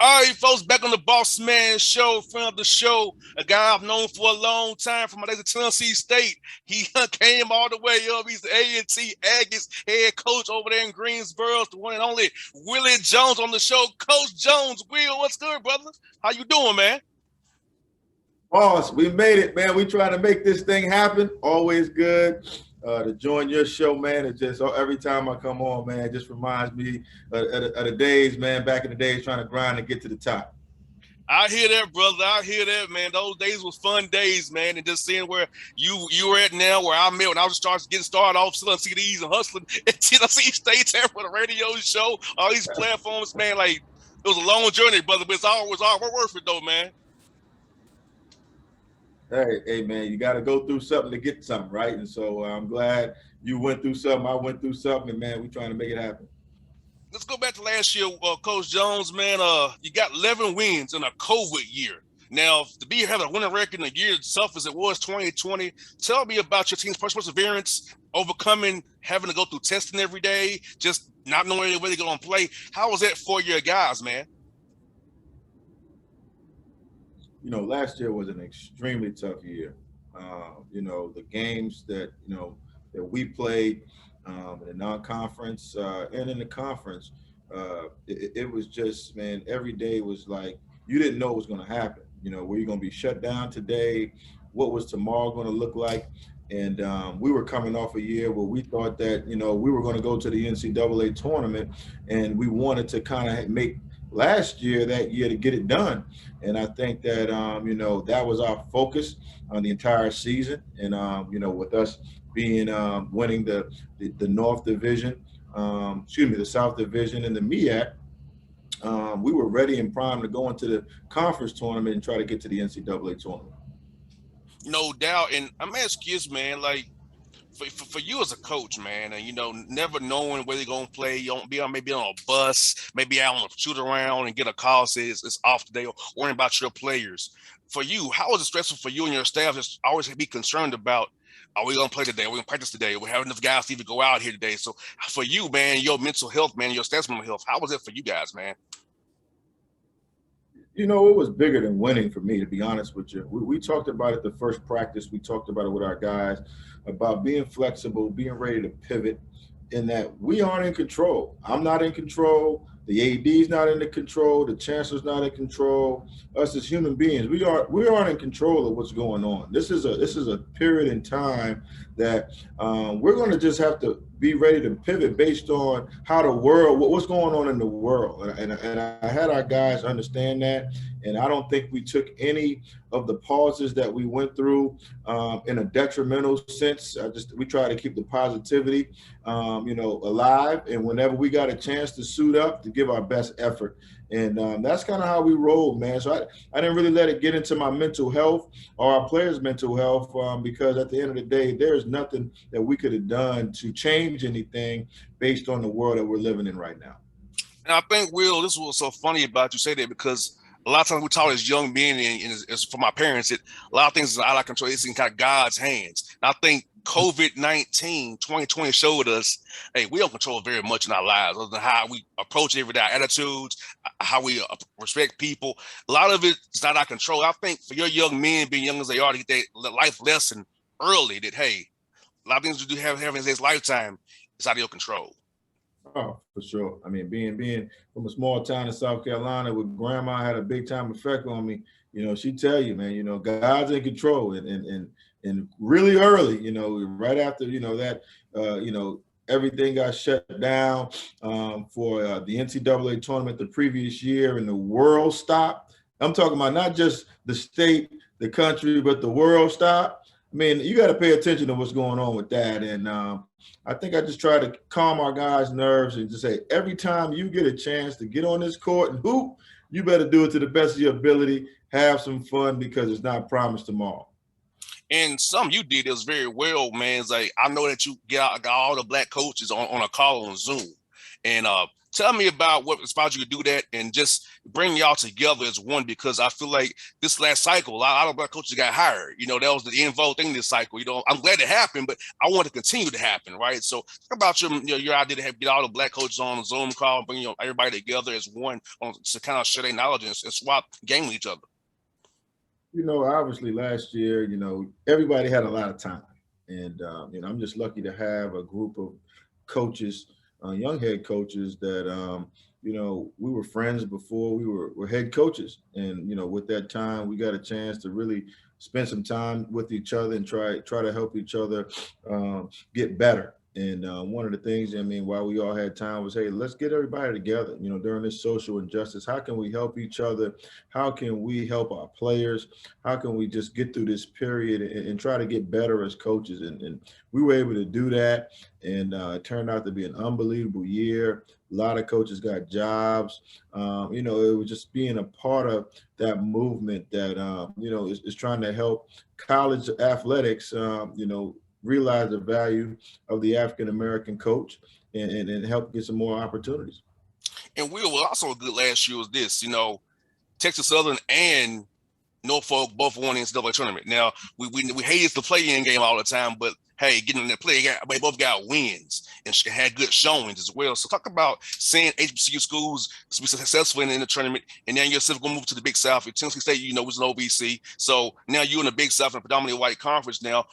All right, folks, back on the Bossman show, friend of the show, a guy I've known for a long time from my days at Tennessee State. He came all the way up. He's the A&T Aggies head coach over there in Greensboro, the one and only Willie Jones on the show. Coach Jones, Will, what's good, brother? How you doing, man? Boss, we made it, man. We trying to make this thing happen. Always good to join your show, man. It just every time I come on, man, it just reminds me of the days, man. Back in the days, trying to grind and get to the top. I hear that, brother. I hear that, man. Those days was fun days, man. And just seeing where you were at now, where I'm at when I was getting started off selling CDs and hustling at Tennessee State there for the radio show, all these platforms, man. Like it was a long journey, brother, but it's all worth it though, man. Hey, man, you got to go through something to get something, right? And so I'm glad you went through something. I went through something, and man, we trying to make it happen. Let's go back to last year, Coach Jones, man. You got 11 wins in a COVID year. Now, to be having a winning record in a year as tough as it was 2020, tell me about your team's perseverance, overcoming having to go through testing every day, just not knowing where they're going to play. How was that for your guys, man? Last year was an extremely tough year. The games that we played in the non-conference and in the conference, it was just, man, every day was like you didn't know what was going to happen. Were you going to be shut down today? What was tomorrow going to look like? And we were coming off a year where we thought that, we were going to go to the NCAA tournament, and we wanted to kind of make last year, that year, to get it done. And I think that, that was our focus on the entire season. And, with us being winning the North Division, the South Division and the MEAC, we were ready and primed to go into the conference tournament and try to get to the NCAA tournament. No doubt. And I'm asking you, man, like, for you as a coach, man, and never knowing where they're gonna play, you don't be on maybe on a bus, maybe out on a shoot around and get a call says it's off today, or worrying about your players. For you, how was it stressful for you and your staff? Just always be concerned about, are we gonna play today? Are we gonna practice today? We have enough guys to even go out here today. So for you, man, your mental health, man, your staff's mental health, how was it for you guys, man? It was bigger than winning for me, to be honest with you. We talked about it the first practice. We talked about it with our guys about being flexible, being ready to pivot, in that we aren't in control. I'm not in control. The AD's not in the control. The chancellor's not in control. Us as human beings, we aren't in control of what's going on. This is a period in time that we're going to just have to be ready to pivot based on how the world, what's going on in the world. And I had our guys understand that. And I don't think we took any of the pauses that we went through in a detrimental sense. We try to keep the positivity, alive. And whenever we got a chance to suit up, to give our best effort. And that's kind of how we rolled, man. So I didn't really let it get into my mental health or our players' mental health because at the end of the day, there's nothing that we could have done to change anything based on the world that we're living in right now. And I think, Will, this was so funny about you say that, because a lot of times we talk as young men, and it's for my parents, a lot of things is out of control. It's in kind of God's hands. And I think COVID-19, 2020 showed us, hey, we don't control very much in our lives, other than how we approach every day, our attitudes, how we respect people. A lot of it is not our control. I think for your young men, being young as they are, to get that life lesson early, that, hey, a lot of things we do have in this lifetime is out of your control. Oh, for sure. I mean, being from a small town in South Carolina with grandma had a big time effect on me. She tell you, man, God's in control, and really early, right after, that, everything got shut down for the NCAA tournament the previous year, and the world stopped. I'm talking about not just the state, the country, but the world stopped. I mean, you got to pay attention to what's going on with that. And I think I just try to calm our guys' nerves and just say, every time you get a chance to get on this court and hoop, you better do it to the best of your ability, have some fun, because it's not promised tomorrow. And some you did is very well, man. It's like, I know that you got all the black coaches on a call on Zoom. And Tell me about what inspired you to do that and just bring y'all together as one, because I feel like this last cycle, a lot of black coaches got hired. That was the involved thing this cycle. I'm glad it happened, but I want to continue to happen, right? So talk about your idea to get all the black coaches on a Zoom call, bring everybody together as one to kind of share their knowledge and swap game with each other. Obviously last year, everybody had a lot of time. And, I'm just lucky to have a group of coaches, young head coaches that, we were friends before we were head coaches. And, with that time, we got a chance to really spend some time with each other and try to help each other get better. And one of the things, while we all had time was, hey, let's get everybody together, during this social injustice. How can we help each other? How can we help our players? How can we just get through this period and try to get better as coaches? And we were able to do that. And it turned out to be an unbelievable year. A lot of coaches got jobs. It was just being a part of that movement that, is trying to help college athletics, realize the value of the African-American coach and help get some more opportunities. And we were also good last year was this, Texas Southern and Norfolk both won the NCAA tournament. Now, we hated the play-in game all the time, but hey, getting in the play, they both got wins and had good showings as well. So talk about seeing HBCU schools be successful in the tournament, and then yourself going to move to the Big South. At Tennessee State, was an OVC. So now you're in the Big South and predominantly white conference now,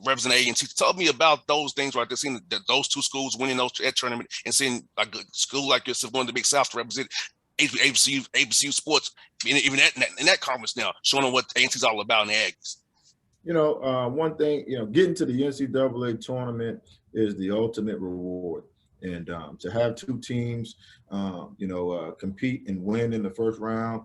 representing A&T. Tell me about those things right there, seeing those two schools winning that tournament and seeing a school like yourself going to the Big South to represent HBCU sports, even in that conference now, showing them what A&T's all about in the Aggies. One thing, getting to the NCAA tournament is the ultimate reward. And to have two teams, compete and win in the first round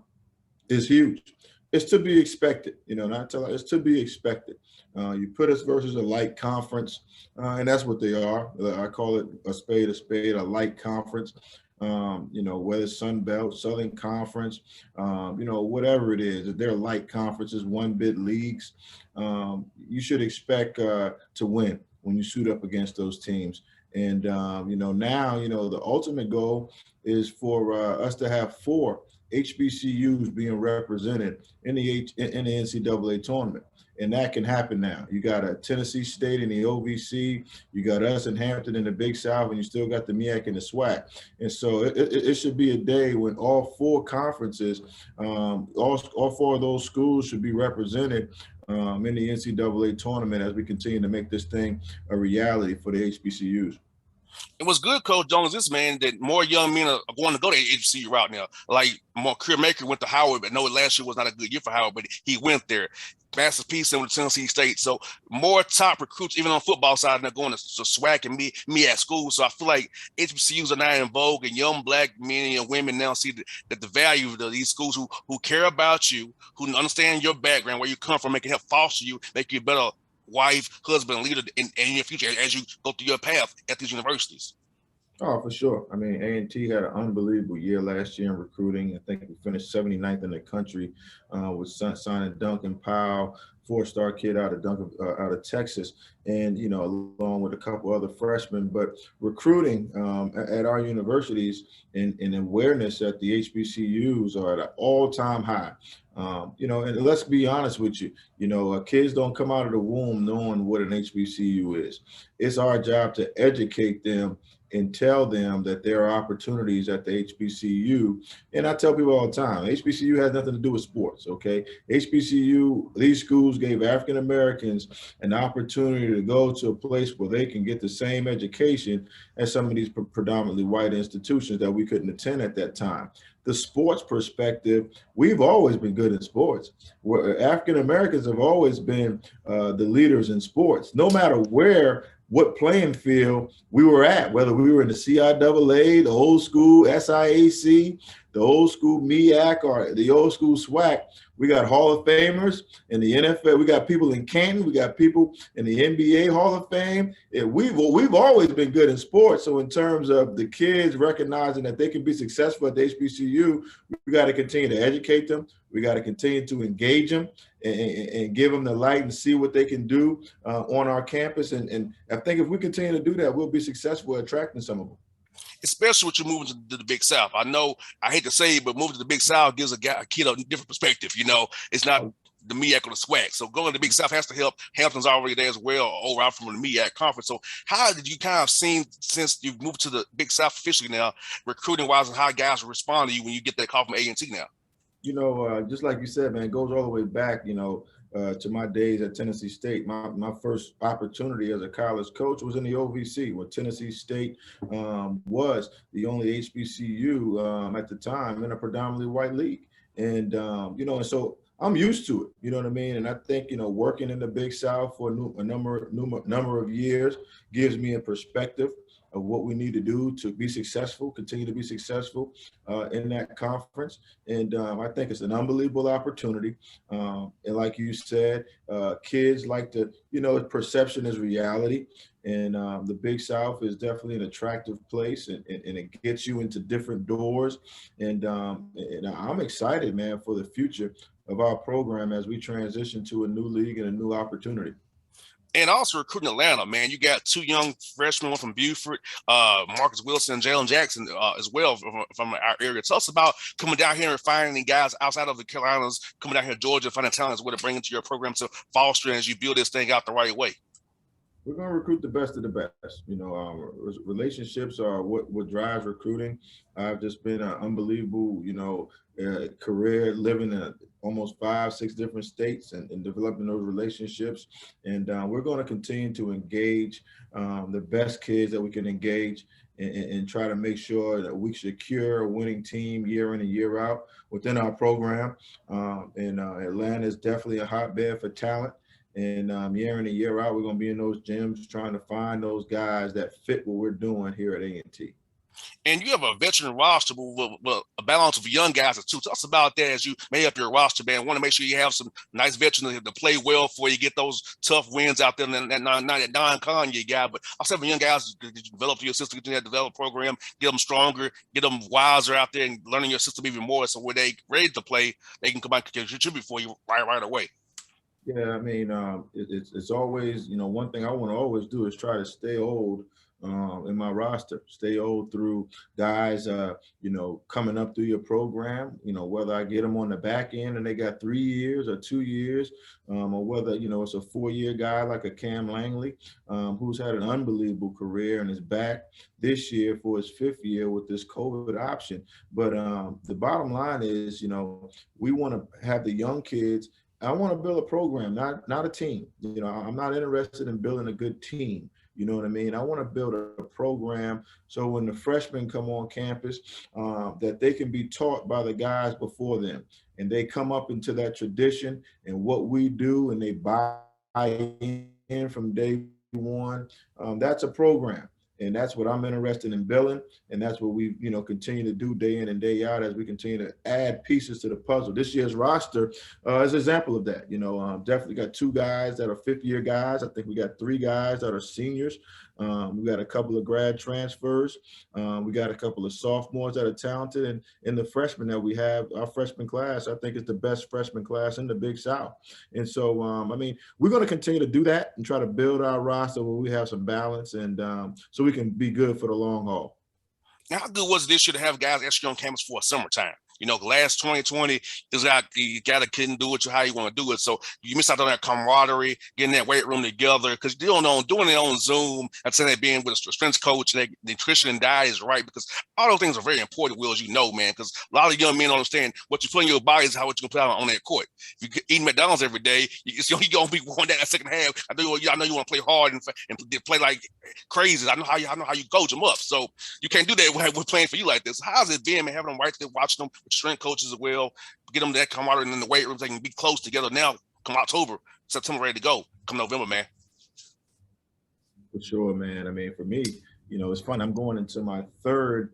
is huge. It's to be expected, it's to be expected. You put us versus a light conference, and that's what they are. I call it a spade, a light conference. Whether it's Sun Belt, Southern Conference, whatever it is, they're light conferences, one-bid leagues. You should expect to win when you suit up against those teams. And, now, the ultimate goal is for us to have 4 HBCUs being represented in the NCAA tournament. And that can happen now. You got a Tennessee State in the OVC, you got us in Hampton in the Big South, and you still got the MEAC in the SWAC. And so it should be a day when all 4 conferences, all 4 of those schools should be represented in the NCAA tournament as we continue to make this thing a reality for the HBCUs. It was good, Coach Jones, this man, that more young men are going to go to the HBCU route now. Like Career Maker went to Howard, but no, last year was not a good year for Howard, but he went there. Master P with Tennessee State. So more top recruits, even on the football side, they're going to SWAC and me at school. So I feel like HBCUs are now in vogue, and young black men and women now see that the value of these schools who care about you, who understand your background, where you come from, and can help foster you, make you a better wife, husband, leader in your future as you go through your path at these universities. Oh, for sure. A&T had an unbelievable year last year in recruiting. I think we finished 79th in the country with signing Duncan Powell, 4-star kid out of Texas, and, along with a couple other freshmen. But recruiting at our universities and awareness at the HBCUs are at an all-time high. And let's be honest with you, kids don't come out of the womb knowing what an HBCU is. It's our job to educate them and tell them that there are opportunities at the HBCU. And I tell people all the time, HBCU has nothing to do with sports, okay? HBCU, these schools gave African Americans an opportunity to go to a place where they can get the same education as some of these predominantly white institutions that we couldn't attend at that time. The sports perspective, we've always been good in sports. African Americans have always been the leaders in sports, no matter what playing field we were at, whether we were in the CIAA, the old school SIAC, the old school MEAC, or the old school SWAC. We got Hall of Famers in the NFL. We got people in Canton. We got people in the NBA Hall of Fame. We've always been good in sports. So in terms of the kids recognizing that they can be successful at the HBCU, we got to continue to educate them. We got to continue to engage them and give them the light and see what they can do on our campus. And I think if we continue to do that, we'll be successful at attracting some of them. especially with you moving to the Big South. I know I hate to say it, but moving to the Big South gives a kid a different perspective. It's not the MEAC or the SWAC. So going to the Big South has to help. Hampton's already there as well, over out from the MEAC conference. So how did you kind of seen since you've moved to the Big South officially now, recruiting wise, and how guys will respond to you when you get that call from A&T now? Just like you said, man, it goes all the way back, to my days at Tennessee State. My first opportunity as a college coach was in the OVC, where Tennessee State was the only HBCU at the time in a predominantly white league. And so I'm used to it, you know what I mean? And I think, working in the Big South for a number of years gives me a perspective of what we need to do to be successful, continue to be successful in that conference. And I think it's an unbelievable opportunity. And like you said, kids like to, perception is reality. And the Big South is definitely an attractive place, and it gets you into different doors. And I'm excited, man, for the future of our program as we transition to a new league and a new opportunity. And also recruiting Atlanta, man. You got two young freshmen, one from Buford, Marcus Wilson, and Jalen Jackson as well from our area. Tell us about coming down here and finding guys outside of the Carolinas, coming down here to Georgia, finding talent as well to bring into your program to foster as you build this thing out the right way. We're going to recruit the best of the best. Relationships are what drives recruiting. I've just been an unbelievable, career living in almost 5-6 different states and developing those relationships. And we're going to continue to engage the best kids that we can engage and try to make sure that we secure a winning team year in and year out within our program. Atlanta is definitely a hotbed for talent. And year in and year out, we're going to be in those gyms trying to find those guys that fit what we're doing here at A&T. And you have a veteran roster with a balance of young guys too. Tell us about that as you make up your roster, man. Want to make sure you have some nice veterans to play well for you, get those tough wins out there in that non-con you got. But also having young guys to develop your system, continue to develop program, get them stronger, get them wiser out there, and learning your system even more. So when they ready to play, they can come back and contribute for you right away. Yeah, I mean, it's always, one thing I want to always do is try to stay old in my roster, stay old through guys, coming up through your program, whether I get them on the back end and they got 3 years or 2 years, or whether, it's a 4-year guy like a Cam Langley, who's had an unbelievable career and is back this year for his 5th year with this COVID option. But the bottom line is, we want to have the young kids. I want to build a program, not a team. I'm not interested in building a good team. You know what I mean? I want to build a program so when the freshmen come on campus, that they can be taught by the guys before them, and they come up into that tradition and what we do, and they buy in from day one. That's a program. And that's what I'm interested in building. And that's what we, continue to do day in and day out as we continue to add pieces to the puzzle. This year's roster is an example of that. Definitely got 2 guys that are 5th-year guys. I think we got 3 guys that are seniors. We got a couple of grad transfers. We got a couple of sophomores that are talented. And in the freshmen that we have, our freshman class, I think is the best freshman class in the Big South. And so, we're going to continue to do that and try to build our roster where we have some balance and so we can be good for the long haul. Now, how good was it this year to have guys actually on campus for a summertime? Last 2020 is like you couldn't do it how you want to do it. So you miss out on that camaraderie, getting that weight room together, because you don't know doing it on Zoom and saying that being with a strength coach, and nutrition and diet is right, because all those things are very important, Will, as man, because a lot of young men don't understand what you put in your body is how what you can play on that court. If you eat McDonald's every day, you're going to be going down that second half. I know you want to play hard and play like crazy. I know how you coach them up. So you can't do that with playing for you like this. How's it been, man, having them right there watching them with strength coaches as well, get them that camaraderie in the weight room, they can be close together now come October, September, ready to go come November, man? For sure, man. I mean, for me, it's fun. I'm going into my 3rd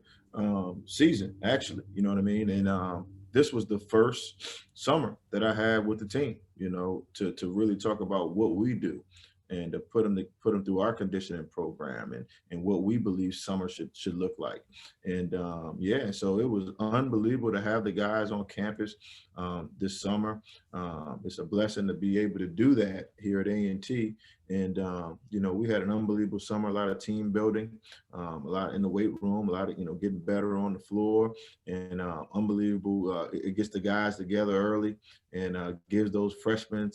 season, actually, you know what I mean? And this was the first summer that I had with the team, to really talk about what we do. and to put them through our conditioning program and what we believe summer should look like. And yeah, so it was unbelievable to have the guys on campus this summer. It's a blessing to be able to do that here at A&T. And you know, we had an unbelievable summer, a lot of team building, a lot in the weight room, a lot of, you know, getting better on the floor, and unbelievable. It gets the guys together early and gives those freshmen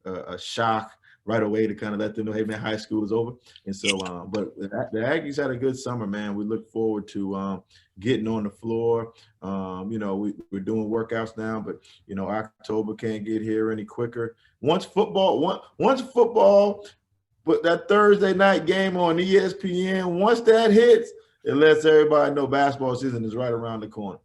a shock right away to kind of let them know, hey man, high school is over. And so, but the Aggies had a good summer, man. We look forward to getting on the floor. You know, we're doing workouts now, but you know, October can't get here any quicker. Once football, but that Thursday night game on ESPN, once that hits, it lets everybody know basketball season is right around the corner.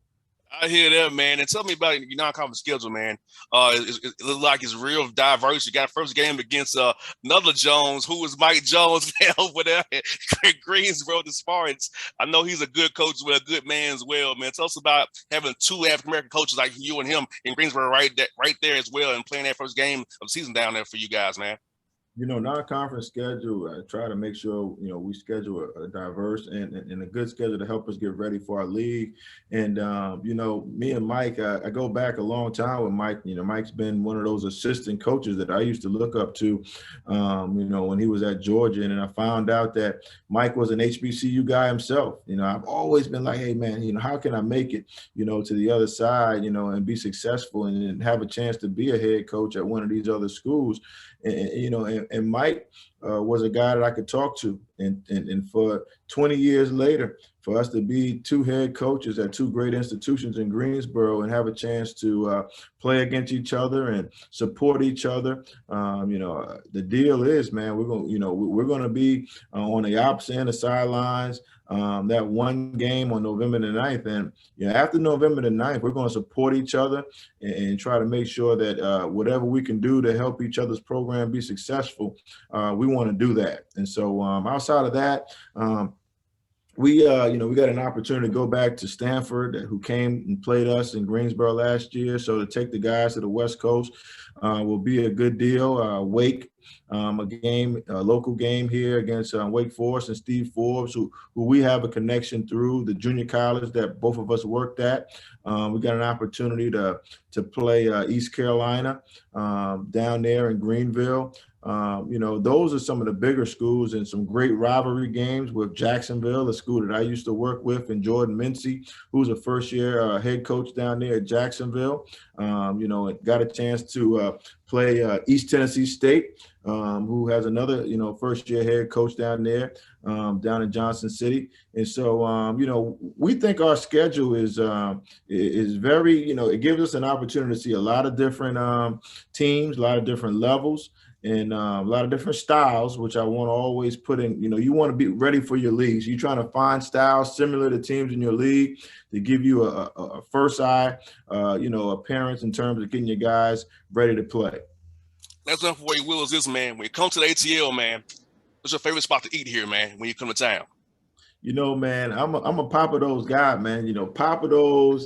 I hear that, man. And tell me about your non-conference schedule, man. It looks like it's real diverse. You got first game against another Jones, who was Mike Jones over there at Greensboro, the Spartans. I know he's a good coach, but a good man as well, man. Tell us about having two African-American coaches like you and him in Greensboro right there as well, and playing that first game of the season down there for you guys, man. You know, non-conference schedule, I try to make sure, you know, we schedule a diverse and a good schedule to help us get ready for our league. And, you know, me and Mike, I go back a long time with Mike. You know, Mike's been one of those assistant coaches that I used to look up to, you know, when he was at Georgia. And I found out that Mike was an HBCU guy himself. You know, I've always been like, hey, man, you know, how can I make it, you know, to the other side, you know, and be successful and have a chance to be a head coach at one of these other schools. And, you know, and Mike was a guy that I could talk to. And for 20 years later, for us to be two head coaches at two great institutions in Greensboro and have a chance to play against each other and support each other, you know, the deal is, man, we're going to be on the opposite end of sidelines. That one game on November the 9th. And you know, after November the 9th, we're going to support each other and try to make sure that whatever we can do to help each other's program be successful, we want to do that. And so outside of that, we got an opportunity to go back to Stanford, who came and played us in Greensboro last year. So to take the guys to the West Coast will be a good deal. Wake, a local game here against Wake Forest and Steve Forbes, who we have a connection through the junior college that both of us worked at. We got an opportunity to play East Carolina down there in Greenville. You know, those are some of the bigger schools and some great rivalry games with Jacksonville, a school that I used to work with, and Jordan Mincy, who's a first-year head coach down there at Jacksonville. You know, got a chance to play East Tennessee State, who has another, you know, first-year head coach down there, down in Johnson City. And so, you know, we think our schedule is very, you know, it gives us an opportunity to see a lot of different teams, a lot of different levels, and a lot of different styles, which I want to always put in. You know, you want to be ready for your leagues. You're trying to find styles similar to teams in your league to give you a first eye, you know, appearance in terms of getting your guys ready to play. That's enough for you, Will, is this, man. When you come to the ATL, man, what's your favorite spot to eat here, man, when you come to town? You know, man, I'm a Papa Do's guy, man. You know, Papa Do's,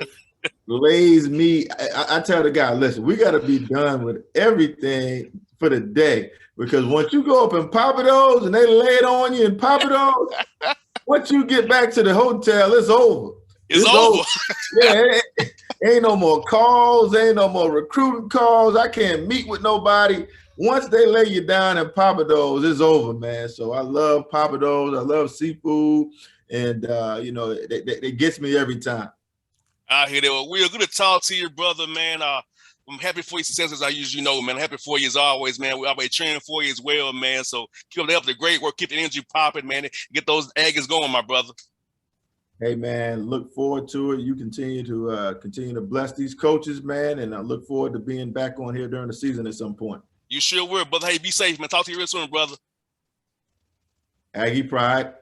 Lay's meat. I tell the guy, listen, we got to be done with everything for the day, because once you go up in Papa Do's and they lay it on you in Papa Do's, once you get back to the hotel, it's over. It's over. Yeah, ain't no more calls, ain't no more recruiting calls. I can't meet with nobody. Once they lay you down in Papa Do's, it's over, man. So I love Papa Do's. I love seafood, and you know, it gets me every time. I hear that. Well, we're good to talk to you, brother, man. I'm happy for your successes. I usually know, man. I'm happy for you as always, man. We're always cheering for you as well, man. So keep up the great work. Keep the energy popping, man. Get those Aggies going, my brother. Hey, man, look forward to it. You continue to bless these coaches, man, and I look forward to being back on here during the season at some point. You sure will, brother. Hey, be safe, man. Talk to you real soon, brother. Aggie pride.